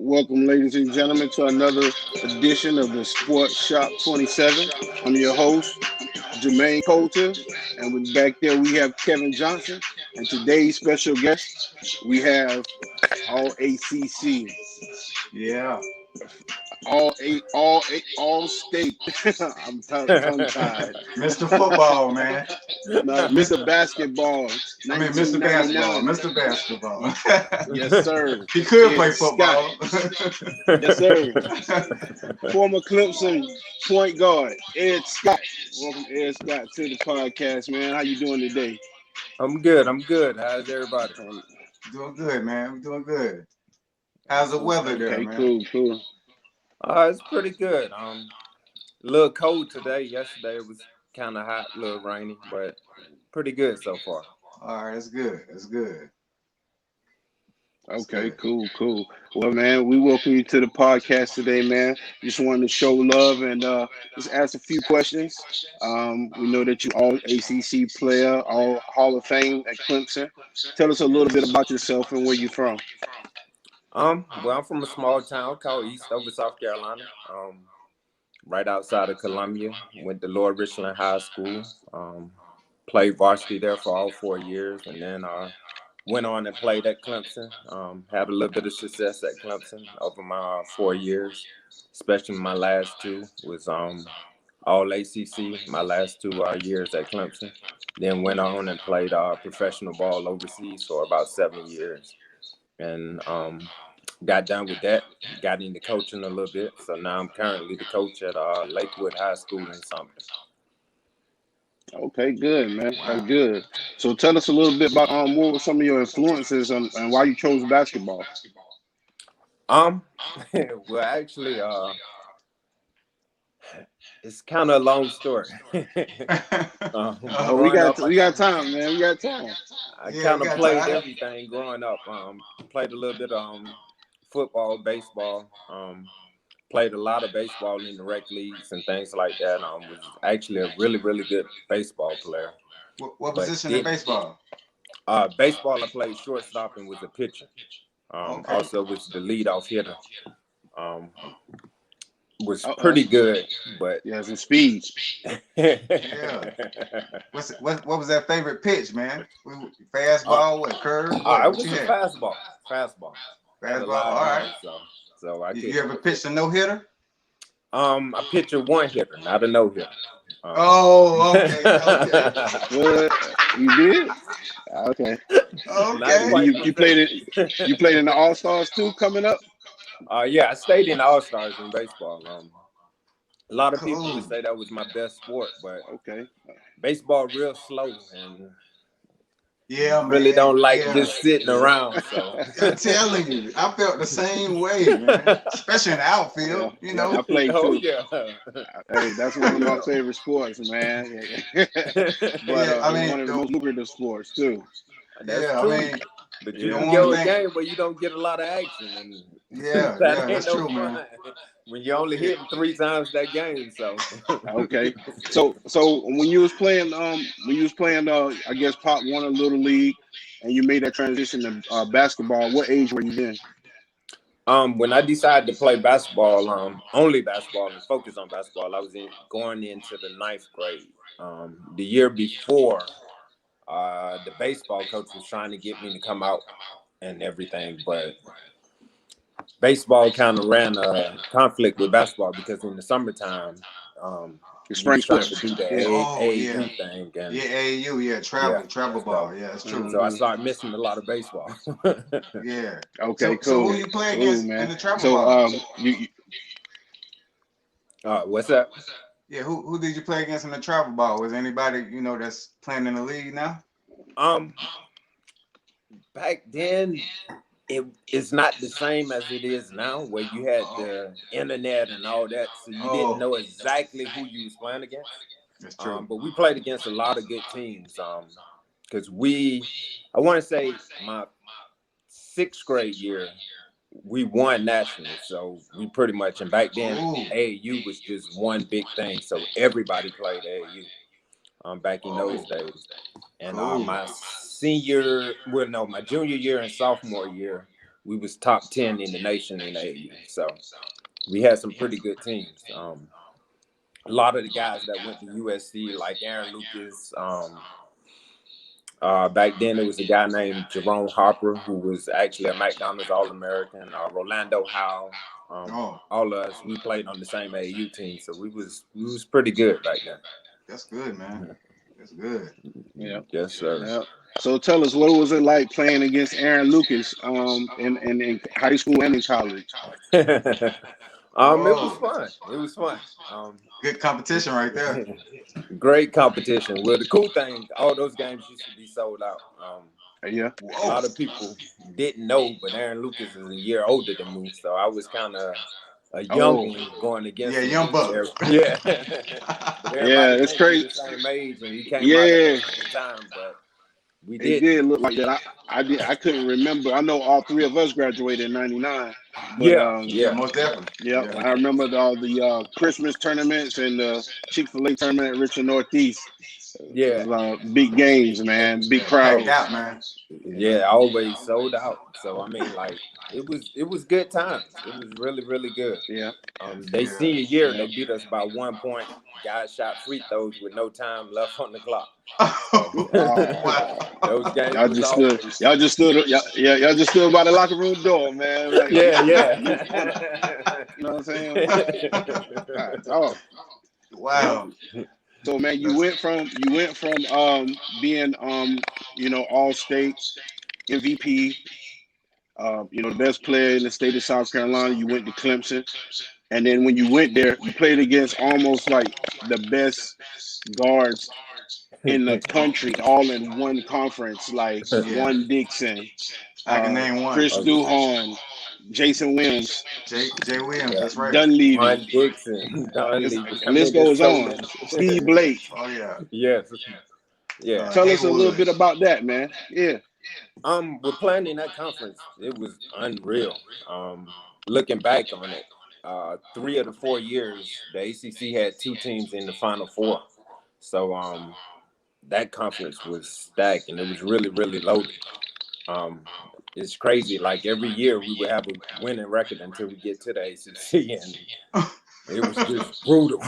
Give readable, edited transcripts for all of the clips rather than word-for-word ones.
Welcome, ladies and gentlemen, to another edition of the Sports Shop 27. I'm your host, Jermaine Colter, and back there we have Kevin Johnson. And today's special guest, we have all ACC, Yeah. all state. I'm tongue tied. Mr. Football, man. Mr. Basketball. Mr. Basketball. Mr. Basketball. Yes, sir. He could play football. Yes, sir. Former Clemson point guard, Ed Scott. Welcome, Ed Scott, to the podcast, man. How you doing today? I'm good. How's everybody? Doing good, man. We're doing good. How's the weather there, man? Cool. It's pretty good. A little cold today. Yesterday it was kind of hot, a little rainy, but pretty good so far. All right, that's good. Okay, cool. Well, man, we welcome you to the podcast today, man. Just wanted to show love and just ask a few questions. We know that you all ACC player, all Hall of Fame at Clemson. Tell us a little bit about yourself and where you're from. Well, I'm from a small town called Eastover, South Carolina. Right outside of Columbia. Went to Lower Richland High School. Played varsity there for all 4 years, and then went on and played at Clemson. Had a little bit of success at Clemson over my 4 years, especially my last two was all ACC. My last 2 years at Clemson. Then went on and played professional ball overseas for about 7 years, and got done with that. Got into coaching a little bit, so now I'm currently the coach at Lakewood High School in Sumter. Okay, good, man. That's good. So tell us a little bit about what were some of your influences and why you chose basketball. Well, actually, it's kind of a long story. We got time, man. We got time. I kind of played everything growing up. Played a little bit of football, baseball. Played a lot of baseball in the rec leagues and things like that. Was actually a really, really good baseball player. What position in baseball? Baseball, I played shortstop and was a pitcher. Okay. Also was the leadoff hitter. Was pretty good, but yeah, some speed. Yeah. What was that favorite pitch, man? Fastball, what curve? It was a fastball. Fastball. All right. So I you ever pitched a no hitter? I pitched a one hitter, not a no hitter. Okay. What? You did? Okay. You played it. You played in the All Stars too, coming up. Yeah, I stayed in the All Stars in baseball. A lot of people would say that was my best sport, but baseball real slow, and really don't like just sitting around. So I'm telling you, I felt the same way, man. Especially in the outfield, you know. I played too. Yeah. Hey, that's one of my favorite sports, man. But one of the most lucrative sports too. That's true. But you can go a game where you don't get a lot of action. And that's true, man. When you're only hitting 3 times that game, so. Okay. So when you was playing, I guess Pop Warner Little League, and you made that transition to basketball. What age were you then? When I decided to play basketball, only basketball and focus on basketball, I was going into the 9th grade. The year before, the baseball coach was trying to get me to come out and everything, but baseball kind of ran a conflict with basketball because in the summertime, spring sports to do the AAU thing. And AAU, travel ball. Yeah, that's true. So I started missing a lot of baseball. Yeah. Okay, cool. So who you play against in the travel ball? What's that? Yeah, who did you play against in the travel ball? Was anybody that's playing in the league now? Back then, it's not the same as it is now, where you had the internet and all that, so you didn't know exactly who you was playing against. That's true. But we played against a lot of good teams. Because I want to say my 6th grade year, we won nationally, so we pretty much, and back then AAU was just one big thing, so everybody played AAU back in those days. And my junior year and sophomore year, we was top 10 in the nation in the AU. So we had some pretty good teams. A lot of the guys that went to USC, like Aaron Lucas. Back then, there was a guy named Jerome Harper, who was actually a McDonald's All-American. Rolando Howe. All of us, we played on the same AAU team, so we was pretty good back then. That's good, man. That's good. Yeah. Yes, sir. Yeah. So tell us, what was it like playing against Aaron Lucas in high school and in college? It was fun. It was fun. Good competition right there. Great competition. Well, the cool thing, all those games used to be sold out. Yeah. A lot of people didn't know, but Aaron Lucas is a year older than me, so I was kind of a young one going against him. Young buck. Yeah. Yeah, it's crazy. The same age, and he came out at the time, but we did. It did look like that. I couldn't remember. I know all three of us graduated in '99. Yeah, most definitely. Yeah, I remember all the Christmas tournaments and the Chick-fil-A tournament at Richard Northeast. Yeah, big games, man. Big crowds. Packed out, man. Yeah, always sold out. So I mean, like it was good times. It was really, really good. Yeah. They senior year, they beat us by 1 point. Guys shot free throws with no time left on the clock. Wow. Those games y'all just stood by the locker room door, man. Like, yeah. You know what I'm saying? Oh, wow. So man, you went from being all state MVP, the best player in the state of South Carolina. You went to Clemson, and then when you went there, you played against almost like the best guards in the country, all in one conference, like Juan Dixon, I can name one. Chris Duhon, Jason Williams, Jay Williams, that's right. Dunleavy, Juan Dixon, Dunleavy. The list goes on. Steve Blake. Oh yeah. Yes. Yeah. Tell us a little bit about that, man. Yeah. We're playing in that conference. It was unreal. Looking back on it, 3 of the 4 years, the ACC had 2 teams in the Final Four. So that conference was stacked, and it was really, really loaded. It's crazy. Like every year, we would have a winning record until we get to the ACC, and it was just brutal.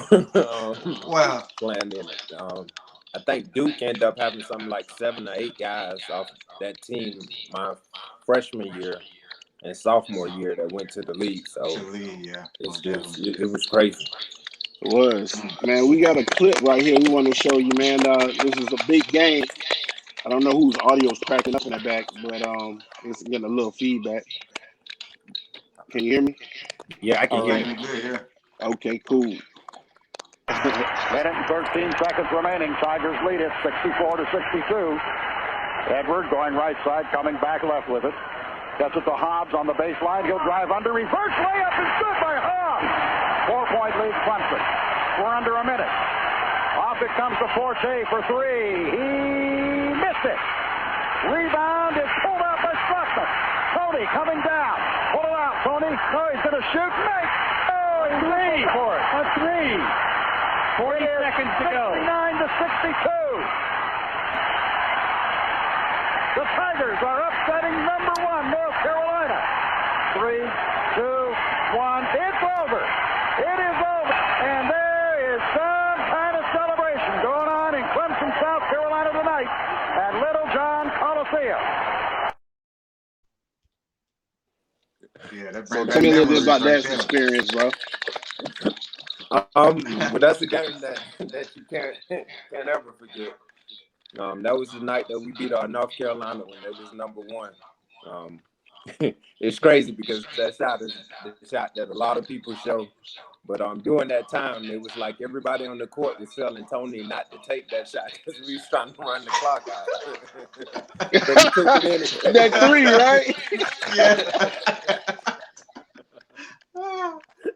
Wow. Playing in it. I think Duke ended up having something like 7 or 8 guys off that team my freshman year and sophomore year that went to the league. So it was crazy. It was. Man, we got a clip right here we want to show you, man. This is a big game. I don't know whose audio is cracking up in the back, but it's getting a little feedback. Can you hear me? Yeah, I can hear you. Good, Okay, cool. Minute and 13 seconds remaining. Tigers lead it 64-62. Edward going right side, coming back left with it. Gets it to Hobbs on the baseline. He'll drive under. Reverse layup is good by Hobbs. 4-point lead Clemson. We're under a minute. Off it comes to Forte for 3. He missed it. Rebound is pulled out by Struckman. Tony coming down. Pull it out, Tony. No, he's going to shoot. Make. Oh, he's looking for it. A 3. 40 seconds to go. 69-62. The Tigers are upsetting number 1, North Carolina. 3, 2, 1. It's over. It is over. And there is some kind of celebration going on in Clemson, South Carolina tonight at Little John Coliseum. Yeah, So tell me a little bit about that experience, bro. But that's a game that you can't ever forget. That was the night that we beat our North Carolina when they was number 1. It's crazy because that shot is the shot that a lot of people show. But during that time, it was like everybody on the court was telling Tony not to take that shot because we was trying to run the clock out. But he took it in. That 3, right?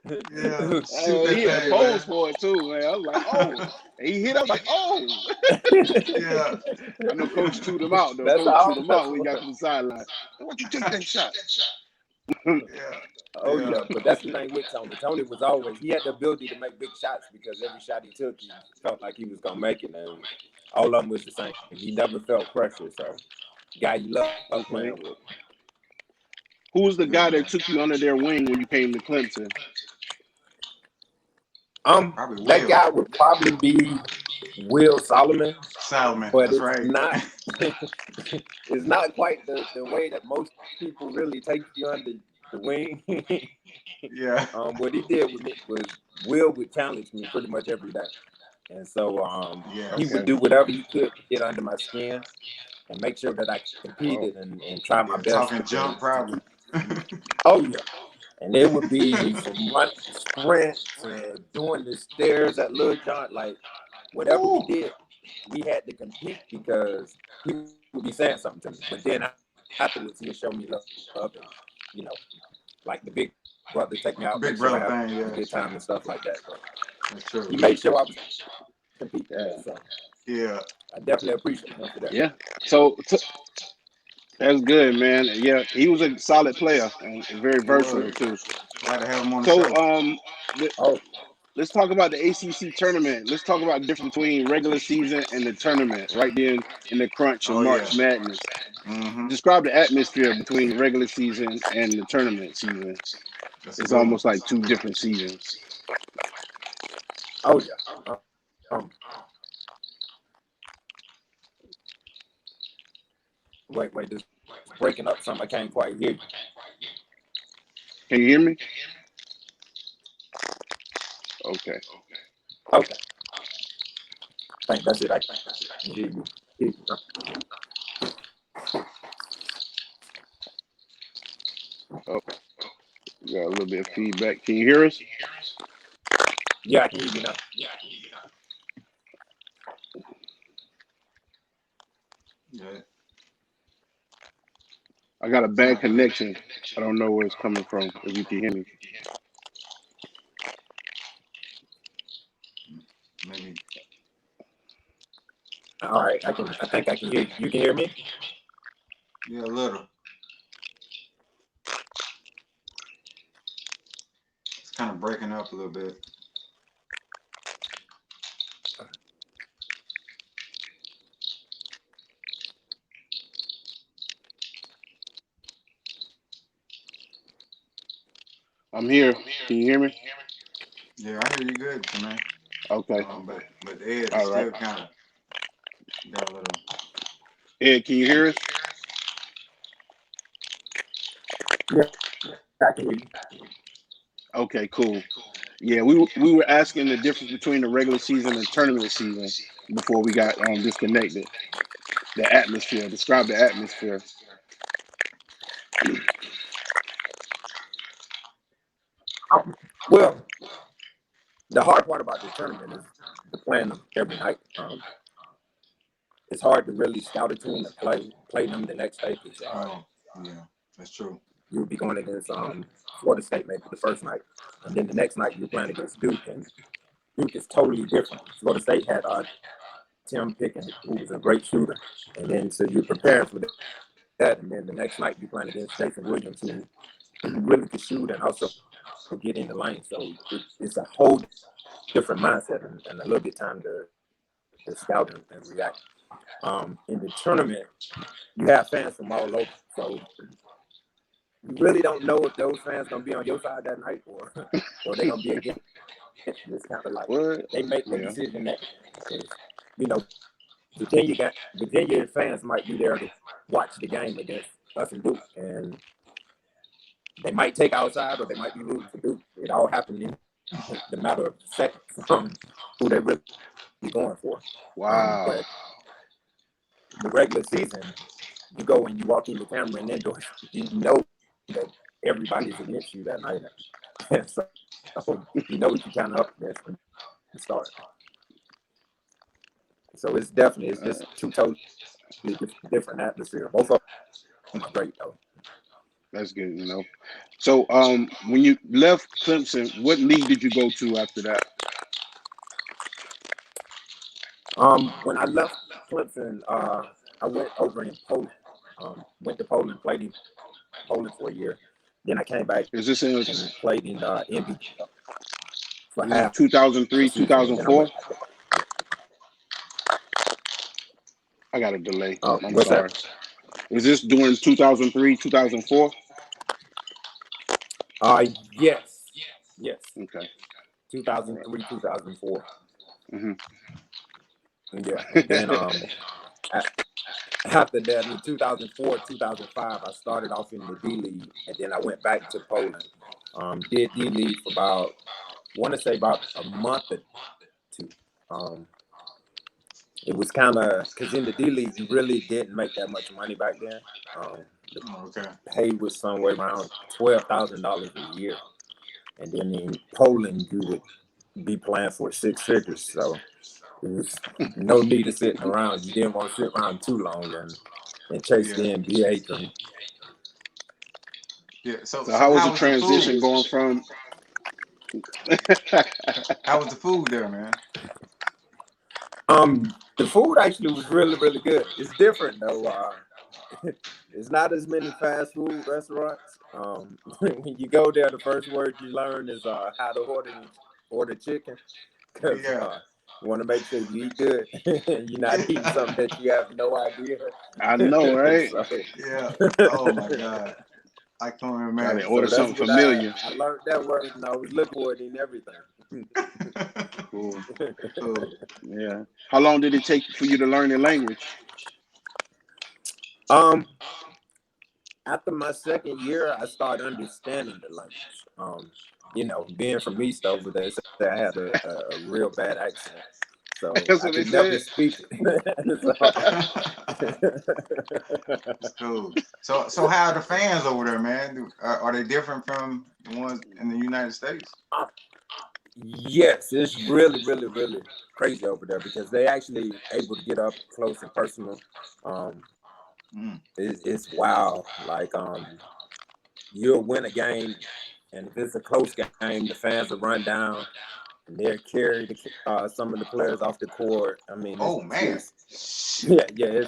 He had posed for it too, man. I was like, oh. He hit up like, oh. Yeah. I know Coach chewed him out, though. That's Coach chewed him out when he got to the sideline. Why'd you take that shot? Yeah, but that's the thing with Tony. Tony was always, he had the ability to make big shots because every shot he took, he felt like he was going to make it. And all of them was the same. He never felt pressure. So, guy you love playing with. Who was the Good guy man. that took you under their wing when you came to Clemson? Probably That Will. guy would probably be Will Solomon, Solomon. but That's it's right. not. It's not quite the way that most people really take you under the wing. Yeah. What he did with me was Will would challenge me pretty much every day, and so Yeah. he would do whatever he could to get under my skin and make sure that I competed and try my Yeah. best. Talking jump, probably. Oh yeah. And it would be from running sprints and doing the stairs at Lil John. Like, whatever we Ooh. did, we had to compete because he would be saying something to me. But then afterwards, he would show me love and, you know, like the big brother take me out, Big make sure I brother have thing, yeah. a good time and stuff like that. But That's true. he made sure I was competing. So Yeah. I definitely appreciate him for that. Yeah. So that's good, man. Yeah, he was a solid player and very He versatile was. too. Glad to have him on the So show. Oh, let's talk about the ACC tournament. Let's talk about the difference between regular season and the tournament right then in the crunch of Oh, yeah. March Madness. Mm-hmm. Describe the atmosphere between the regular season and the tournament season. That's a It's good one. almost like two different seasons. oh yeah. Wait, this breaking up something. I can't quite hear you. Can you hear me? Okay. Okay. I think that's it. I can hear you. Oh, we got a little bit of feedback. Can you hear us? Yeah, I can hear you now. Yeah. I got a bad connection. I don't know where it's coming from. If you can hear me. Maybe. All right, I think I can hear you. You can hear me? Yeah, a little. It's kind of breaking up a little bit. I'm here. Can you hear me? Yeah, I hear you good, man. Okay. But Ed is All still right. kind of got a little. Ed, can you hear us? Yeah, I can hear you. Okay, cool. Yeah, we were asking the difference between the regular season and tournament season before we got disconnected. The atmosphere. Describe the atmosphere. Well, the hard part about the tournament is the playing them every night. It's hard to really scout a team and play them the next day. Oh, yeah, that's true. You'll be going against Florida State maybe the first night, and then the next night you're playing against Duke, and Duke is totally different. Florida State had Tim Pickens, who was a great shooter, and then so you're preparing for that, and then the next night you're playing against Jason Williams, who really could shoot and also get in the lane. So it's a whole different mindset and a little bit time to scout and react. In the tournament, you have fans from all over, so you really don't know if those fans gonna be on your side that night or they're gonna be against. It's kind of like What? they make the Yeah. decision that, you know, Virginia fans might be there to watch the game against us and Duke, and they might take our side or they might be rooting for Duke. It all happened in the matter of seconds from who they really going for. Wow. But the regular season, you go and you walk in the camera and indoors, you know that everybody's against you that night. So you know what you kind of up against when you start. So it's just two totally different atmosphere. Both of them are great though. That's good, you know. So when you left Clemson, what league did you go to after that? When I left Clemson, I went over in Poland. Went to Poland, played in Poland for a year. Then I came back Is this in and played in NB for half 2003, the season, and then I 2004? went. I got a delay. I'm What's sorry. that? Was this during 2003, 2004? Yes. Okay. 2003, 2004. Mm-hmm. Yeah. And then after that, in 2004, 2005, I started off in the D League, and then I went back to Poland. Did D League for about, I want to say about a month or two. It was kind of, because in the D League, you really didn't make that much money back then. The pay was somewhere around $12,000 a year. And then in Poland, you would be playing for 6 figures. So there was no need of sitting around. You didn't want to sit around too long and chase the NBA dream. Yeah. So how was the transition going from? How was the food there, man? The food actually was really, really good. It's different though. It's not as many fast food restaurants. When you go there, the first word you learn is how to order chicken. Because you want to make sure you eat good. You're not eating something that you have no idea. I know, right? Oh my God. I can't remember. Gotta order something familiar. I learned that word and I was Lakewood and everything. Cool. Yeah. How long did it take for you to learn the language? After my second year, I started understanding the language. Being from East over there, I had a real bad accent. So I could never speak it. That's cool. So how are the fans over there, man? Are they different from the ones in the United States? Yes, it's really, really, really crazy over there because they actually able to get up close and personal. It's wild. Like you'll win a game, and if it's a close game, the fans will run down. And they'll carry some of the players off the court. I mean, man. It's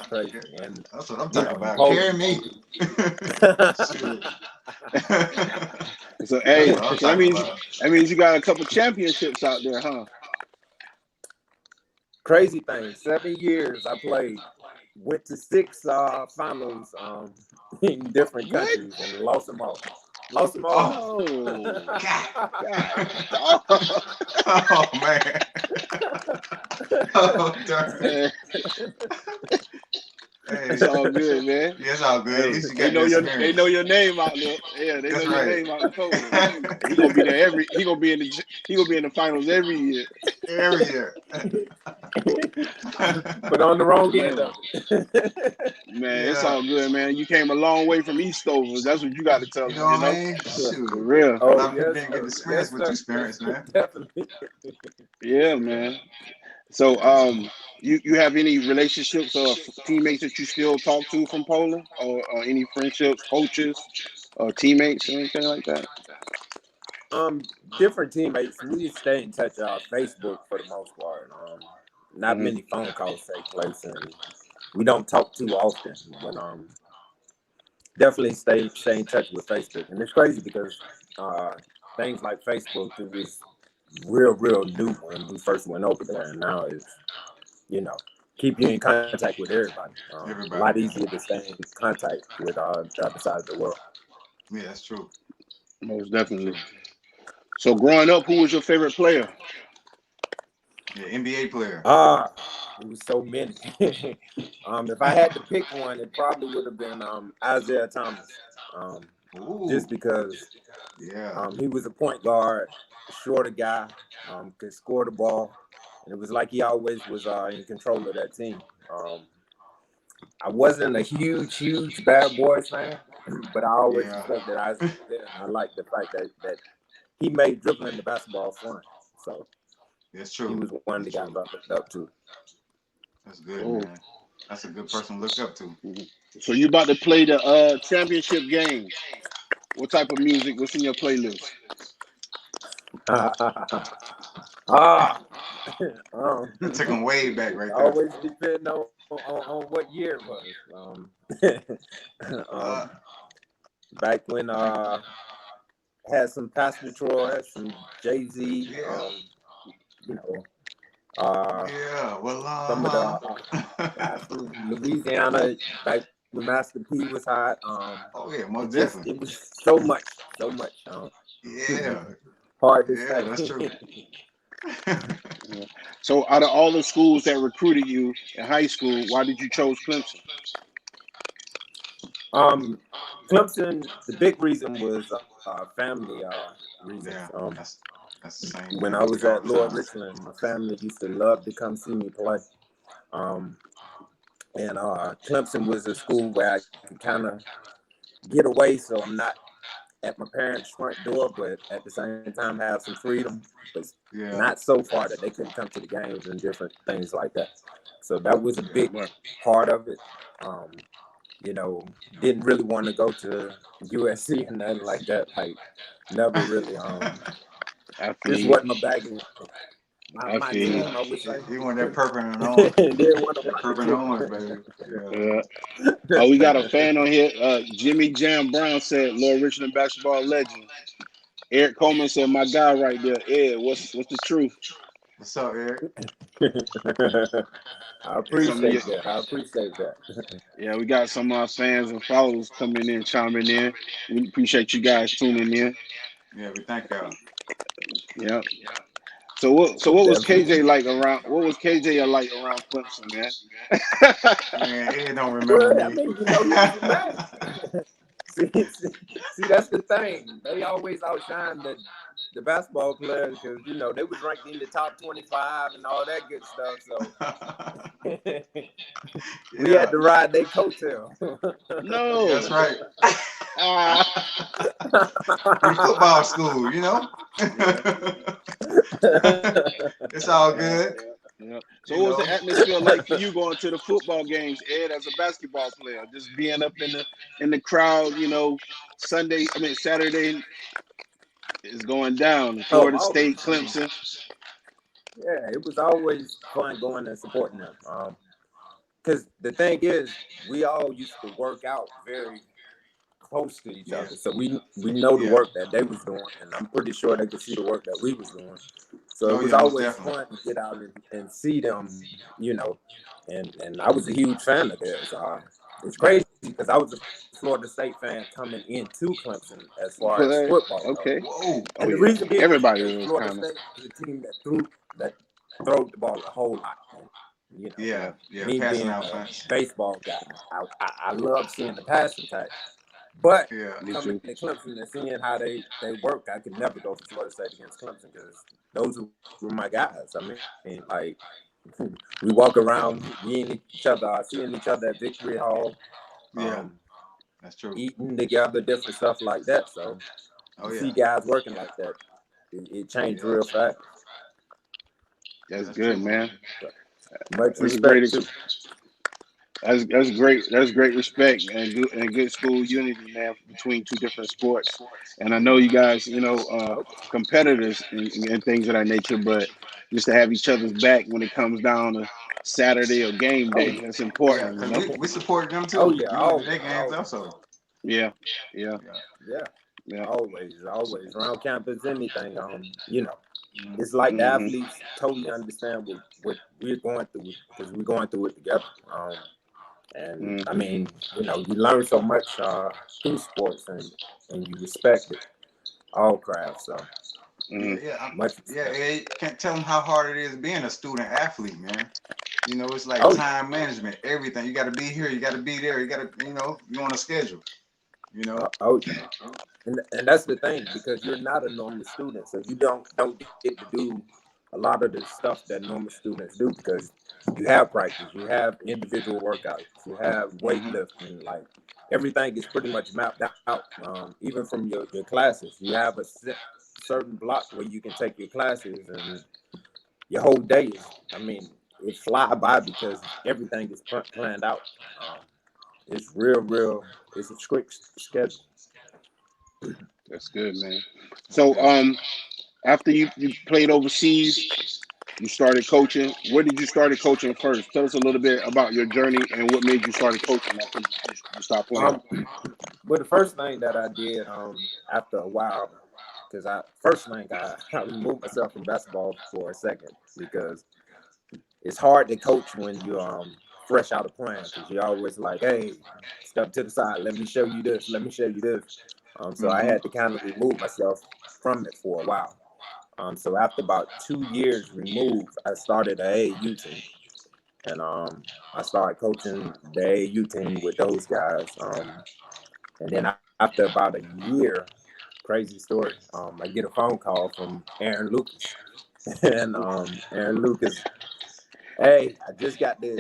crazy. And that's what I'm talking about. Carry me. So that means you got a couple championships out there, huh? Crazy thing. 7 years I played. Went to 6 finals in different countries and lost them all. Oh, God. Oh, man. Oh, darn. Hey. It's all good, man. Yeah, it's all good. At least you got they know your name out there. Yeah, they know your name out in Poland. He gonna be there he gonna be in the finals every year. Every year. But on the wrong end of it. Man, it's all good, man. You came a long way from Eastover. That's what you got to tell them. You know what I mean? Shoot. For real. A lot of people didn't get to experience what you experienced, man. Definitely. Yeah, man. So, you have any relationships or teammates that you still talk to from Poland, or any friendships, coaches, or teammates, or anything like that? Different teammates. We stay in touch on Facebook for the most part. Not many phone calls take place, and we don't talk too often. But definitely stay in touch with Facebook, and it's crazy because things like Facebook, it was real new when we first went over there, and now it's keep you in contact with everybody. A lot easier to stay in contact with the other side of the world. Yeah, that's true. Most definitely. So growing up, who was your favorite player? Yeah, NBA player. It was so many. If I had to pick one, it probably would have been Isaiah Thomas. Just because he was a point guard, shorter guy, could score the ball. And it was like he always was in control of that team. I wasn't a huge Bad Boys fan, but I always respected Isaiah. I liked the fact that he made dribbling the basketball fun. So that's true. He was one of the guys I looked up to. That's good, man. That's a good person to look up to. So you about to play the championship game. What type of music? What's in your playlist? It took him way back right there. Always depend on what year it was. Back when had some Pastor Troy, some Jay-Z, some of the guys from Louisiana, back when Master P was hot. Most definitely. It was so much. Yeah, Hard to yeah, that's true. say. Yeah. So, out of all the schools that recruited you in high school, why did you choose Clemson? Clemson, the big reason was family reasons. Yeah, that's the same When thing I with was me all at the Lord time. Richland, my family used to love to come see me play. Um, and Clemson was a school where I could kind of get away, so I'm not at my parents' front door, but at the same time have some freedom, but Yeah, not so far that they couldn't come to the games and different things like that. So that was a yeah, big part of it. You know, didn't really want to go to USC and nothing like that. Like, never really. I feel This you. wasn't my bag. I My feel you. team, I would say. he want that purple and orange, Didn't want to that rock the purple and orange, baby. Yeah. Oh, we got a fan on here. Jimmy Jam Brown said, Lord Richland basketball legend. Eric Coleman said, my guy right there. Ed, what's the truth? What's up, Eric? I Some of your, appreciate that. I appreciate that. yeah, we got some of our fans and followers coming in, chiming in. We appreciate you guys tuning in. Yeah, we thank y'all. Yeah. So what was Definitely. KJ like around? What was KJ like around Clemson, man? Man, Ed don't remember Well, I me. mean, he was the best. see, that's the thing. They always outshine the basketball players because, they was ranked in the top 25 and all that good stuff. So we Yeah, had to ride their coattail. that's No. right. Ah. We football school, It's all good. Yeah. So You what was know. the atmosphere like for you going to the football games, Ed, as a basketball player? Just being up in the crowd, Saturday is going down. Oh, Florida always. State, I mean, Clemson. yeah, it was always fun going and supporting them. Because the thing is, we all used to work out very close to each Yeah, other, so we know the yeah. work that they was doing, and I'm pretty sure they could see the work that we was doing. So Oh it was yeah, most always definitely. fun to get out and see them, and I was a huge fan of theirs. It's crazy because I was a Florida State fan coming into Clemson as far as football goes. Okay. Whoa. Oh And the yeah. reason being is Everybody because was Florida kind of. State is a team that throwed the ball a whole lot. Yeah, Me passing being out a punch. baseball guy, I love seeing the passing type. But Yeah, Me coming too. to Clemson and seeing how they work, I could never go for Florida State against Clemson because those were my guys. I mean, like, we walk around, seeing each other at Victory Hall, yeah, that's true. eating together, different stuff like that. So Oh you yeah, see guys working like that, it changed yeah, real fast. That's that's good, true. man. Much That's a great. respect too. That's great. That's great respect and good school unity, man, between two different sports. And I know you guys, Oh, competitors and things of that nature, but just to have each other's back when it comes down to Saturday or game oh day, yeah, that's Yeah, important, because we supported them oh too. yeah, We went to their always, games always. also. Yeah, yeah, Yeah. Yeah, yeah. always around campus, anything. Mhm. It's like the Hmm. athletes totally understand what we're going through because we're going through it together. And I Hmm. mean, you learn so much through sports and you respect it, all crafts. So Hmm. much respect. Can't tell them how hard it is being a student athlete, man. It's like Oh yeah, time management, everything. You got to be here, you got to be there, you got to, you on a schedule. oh yeah. And that's the thing because you're not a normal student, so you don't get to do a lot of the stuff that normal students do because you have practice, you have individual workouts, you have Hmm. weightlifting, like everything is pretty much mapped out. Even from your classes, you have a certain block where you can take your classes, and your whole day is, I mean, it fly by because everything is planned out. Um, it's real. It's a strict schedule. That's good, man. That's So, good. after you played overseas, you started coaching. Where did you started coaching first? Tell us a little bit about your journey and what made you started coaching after you stopped playing. Um, But the first thing that I did after a while, because I removed myself from basketball for a second because it's hard to coach when you're fresh out of playing because you're always like, hey, step to the side, let me show you this, let me show you this. So I Hmm. had to kind of remove myself from it for a while. So after about 2 years removed, I started an AAU team. And I started coaching the AAU team with those guys. And then after about a year, crazy story, I get a phone call from Aaron Lucas. And Aaron Lucas, hey, I just got the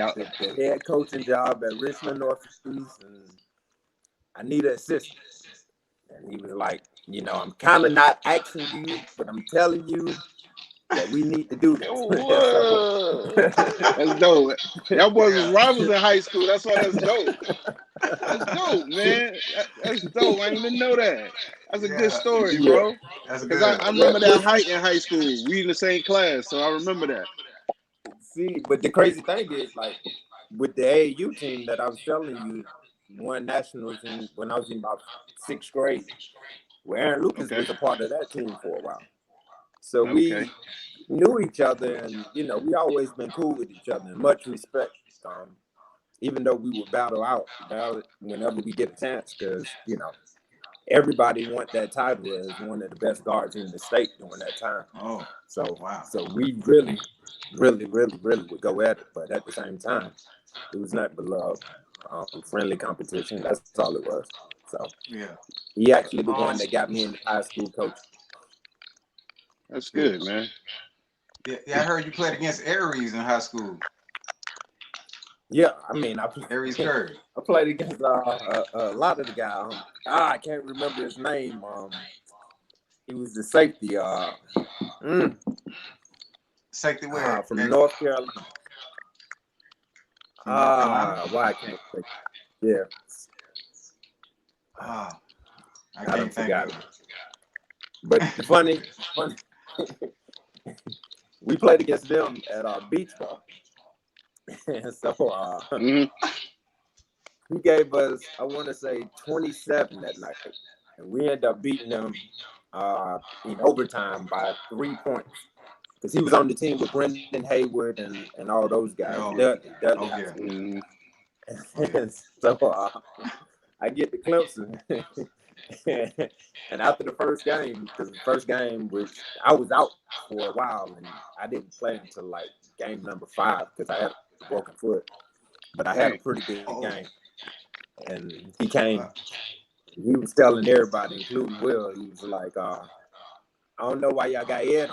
head coaching job at Richmond Northeast, and I need an assistant. And he was like, you know, I'm kind of not asking you, but I'm telling you that we need to do this. That's dope. Y'all boys was rivals in high school. That's why that's dope. That's dope, man. That's dope. I didn't even know that. That's a good story, bro. Because I remember that height in high school. We in the same class, so I remember that. See, but the crazy thing is, like, with the AAU team that I was telling you, won nationals when I was in about 6th grade, where Aaron Lucas was a part of that team for a while. So we knew each other, and, you know, we always been cool with each other, and much respect. Even though we would battle whenever we get a chance, because, you know, everybody want that title as one of the best guards in the state during that time. So we really would go at it. But at the same time, it was not beloved, friendly competition. That's all it was. So he actually the one that got me into high school coaching. That's good, man. Yeah, I heard you played against Aries in high school. Yeah, I mean, Aries Curry. I played against a lot of the guys. I can't remember his name. He was the safety. Safety where? From North Carolina. Why I can't think. Yeah. I can't forget it. But funny, we played against them at beach ball. And so he gave us, I want to say, 27 that night. And we ended up beating them in overtime by 3 points. Because he was on the team with Brendan Haywood and all those guys. And so I get to Clemson. And after the first game, because the first game, which I was out for a while, and I didn't play until like game number 5 because I had a broken foot. But I had a pretty good game. And he came. He was telling everybody, including Will, he was like, I don't know why y'all got Ed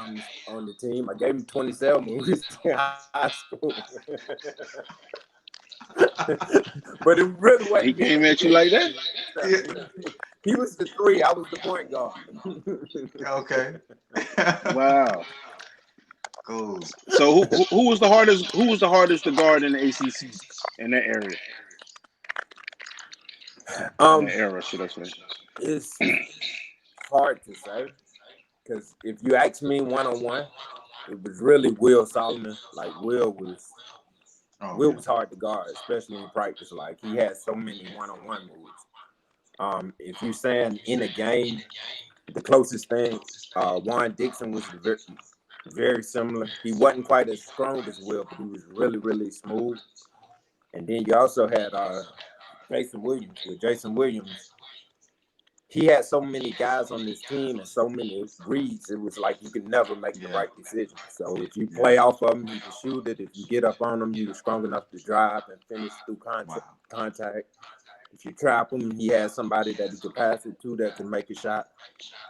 on the team. I gave him 27 when we was in high school. But it really wasn't. He came at you like that? He was the 3. I was the point guard. Okay. Wow. Cool. So who was the hardest? Who was the hardest to guard in the ACC in that area? In that era, should I say? It's hard to say, because if you ask me one-on-one, it was really Will Solomon. Like Will was hard to guard, especially in practice. Like he had so many one-on-one moves. If you're saying in a game, the closest thing, Juan Dixon was very similar. He wasn't quite as strong as Will, but he was really, really smooth. And then you also had Jason Williams. With Jason Williams, he had so many guys on this team and so many reads, it was like you could never make the right decision. So if you play off of him, you can shoot it. If you get up on him, he was strong enough to drive and finish through contact. If you trap him, he had somebody that he could pass it to that could make a shot.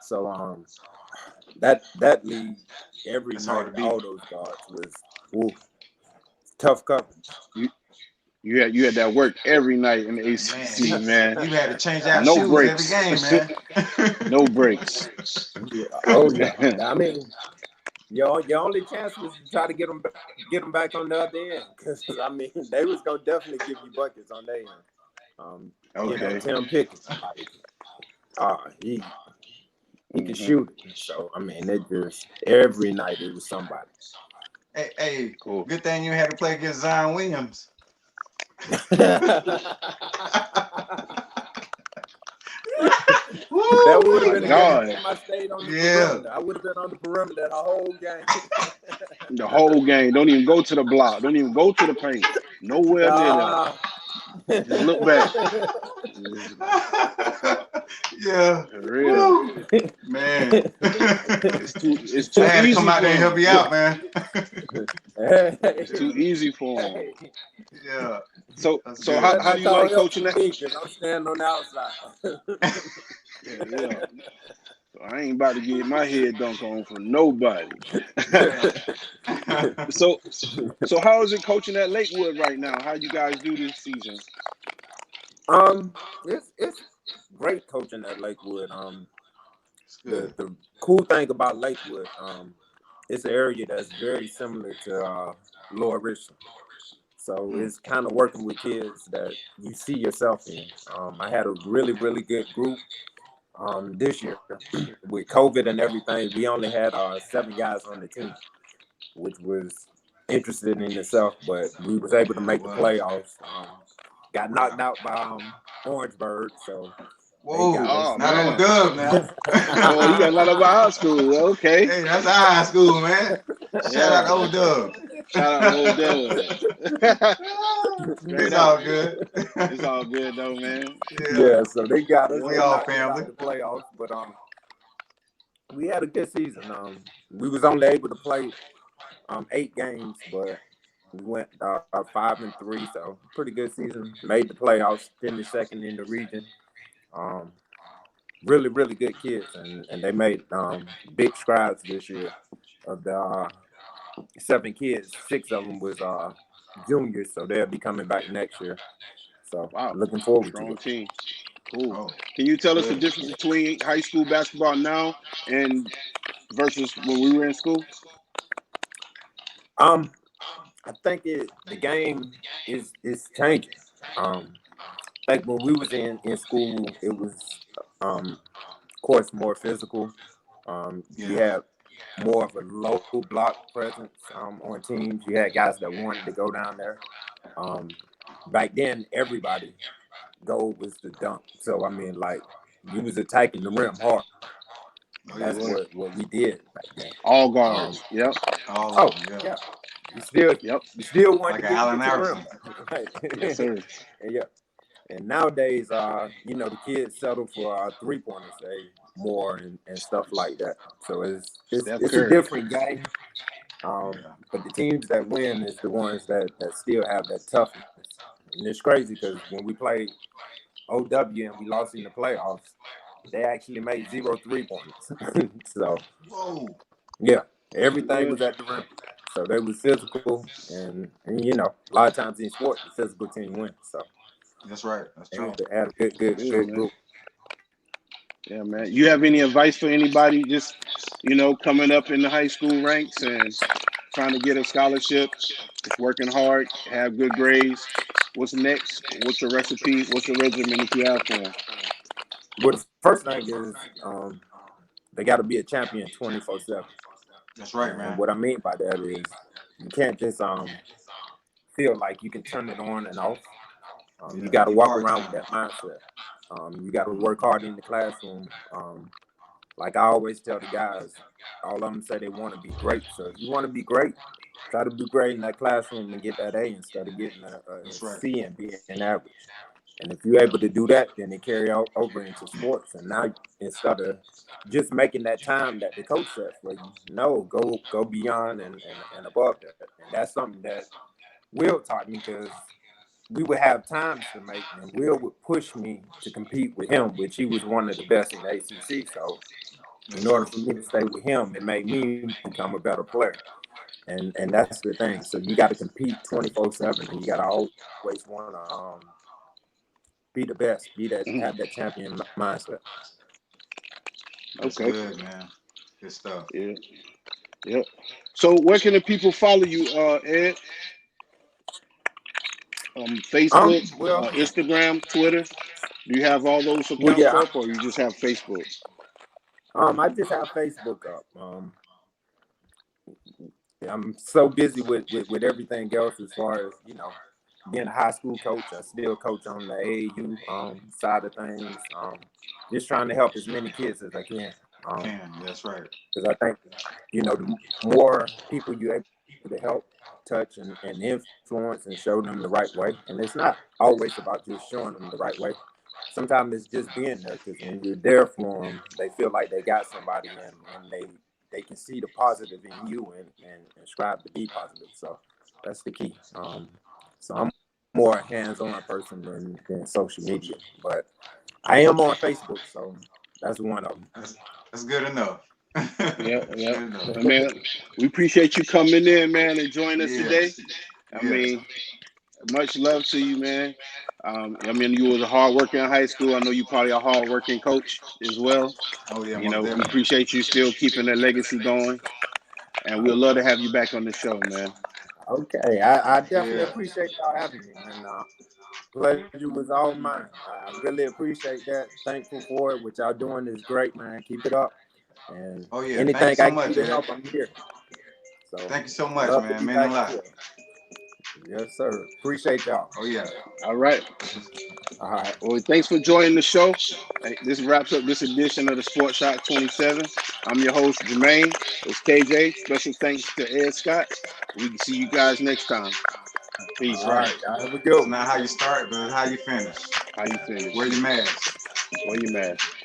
So that league, every night, all those guards was tough coverage. You had that work every night in the ACC, man. You had to change out shoes every game, man. No breaks. I mean, your only chance was to try to get them back on the other end, because I mean they was gonna definitely give you buckets on their end. You know, Tim Pickens, he can shoot it. So I mean, they just every night it was somebody. Hey, cool. Good thing you had to play against Zion Williams. That would have been a game if I stayed on the perimeter. I would have been on the perimeter the whole game. The whole game. Don't even go to the block. Don't even go to the paint. Nowhere near that. Just look back. Yeah. Real. Man. It's too I had to easy come out for there and help him. you out, man. It's too easy for him. Yeah. So That's so good, how man. do you like coaching that? I'm standing on the outside. Yeah. I ain't about to get my head dunked on for nobody. So how is it coaching at Lakewood right now? How you guys do this season? It's great coaching at Lakewood. It's good. The cool thing about Lakewood, it's an area that's very similar to Lower Richland. So it's kind of working with kids that you see yourself in. I had a really, really good group this year. With COVID and everything, we only had 7 guys on the team, which was interesting in itself, but we was able to make the playoffs. Got knocked out by Orangeburg, so Whoa, Oh, not man. on dub now. Oh, you got knocked out by high school. Okay. Hey, that's our high school, man. Shout out to old dub. Shout out to old dub. It's all good. It's all good though, man. Yeah, so they got us. We They all knocked us out family. the playoffs, but we had a good season. We was only able to play 8 games, but we went 5-3, so pretty good season. Made the playoffs, finished second in the region. Really, really good kids, and they made big strides this year. Of the 7 kids, 6 of them was juniors, so they'll be coming back next year. So Wow. looking forward to Strong it. team. Cool. Oh, Can you tell us the good. difference between high school basketball now and versus when we were in school? I think the game is changing. Like when we was in school, it was of course more physical. You had more of a local block presence on teams. You had guys that wanted to go down there. Back then, everybody goal was the dunk. So I mean, like you was attacking the rim hard. That's what we did back then. All guards. Yep. All of them, Yeah. You still want Like to get Allen to the rim. Iverson. Yes, sir. Yeah. And nowadays, the kids settle for 3-pointers more and stuff like that. So it's a different game. But the teams that win is the ones that still have that toughness. And it's crazy because when we played OW and we lost in the playoffs, they actually made 0 3-pointers. So, yeah, everything was at the rim. So they was physical, and a lot of times in sports, the physical team wins. So that's right. That's true. They had a good group. Yeah, man. You have any advice for anybody just, coming up in the high school ranks and trying to get a scholarship, just working hard, have good grades? What's next? What's your recipe? What's your regimen if you have one? Well, the first thing is they got to be a champion 24/7. That's right, man. And what I mean by that is you can't just feel like you can turn it on and off. You got to walk around with that mindset. You got to work hard in the classroom. Like I always tell the guys, all of them say they want to be great. So if you want to be great, try to be great in that classroom and get that A instead of getting a C and being an average. And if you're able to do that, then it carry over into sports. And now instead of just making that time that the coach set for you, go beyond and above that. And that's something that Will taught me because we would have times to make, and Will would push me to compete with him, which he was one of the best in the ACC. So in order for me to stay with him, it made me become a better player. And that's the thing. So you got to compete 24/7, and you got to always want to be the best, have that champion mindset. That's good, man. Good stuff. Yeah. So where can the people follow you, Ed? Facebook, Instagram, Twitter. Do you have all those accounts up, or you just have Facebook? I just have Facebook up. I'm so busy with everything else as far as being a high school coach. I still coach on the AAU side of things. Just trying to help as many kids as I can. That's right. Because I think the more people you're able to help, touch, and influence and show them the right way. And it's not always about just showing them the right way. sometimes it's just being there, because when you're there for them, they feel like they got somebody, and they can see the positive in you and strive to be positive. So that's the key. So I'm more a hands-on person than social media, but I am on Facebook, so that's one of them. That's good enough. Yeah. Man, we appreciate you coming in, man, and joining us today. I mean, much love to you, man. I mean, you was a hard worker in high school. I know you probably a hard working coach as well. Oh yeah, You know, we definitely. appreciate you still keeping that legacy going, and we'd love to have you back on the show, man. Okay, I definitely appreciate y'all having me, and pleasure was all mine. I really appreciate that. Thankful for it. What y'all doing is great, man. Keep it up. And anything so I much, can do to man. help, I'm here. So thank you so much, love man. to be Mean a back lot. here. Yes, sir. Appreciate y'all. Oh yeah. All right. All right. Well, thanks for joining the show. This wraps up this edition of the SportsShop27. I'm your host, Jermaine. It's KJ. Special thanks to Ed Scott. We can see you guys next time. Peace. All right. Have a good one. It's not how you start, but it's how you finish. How you finish? Wear your mask. Wear your mask.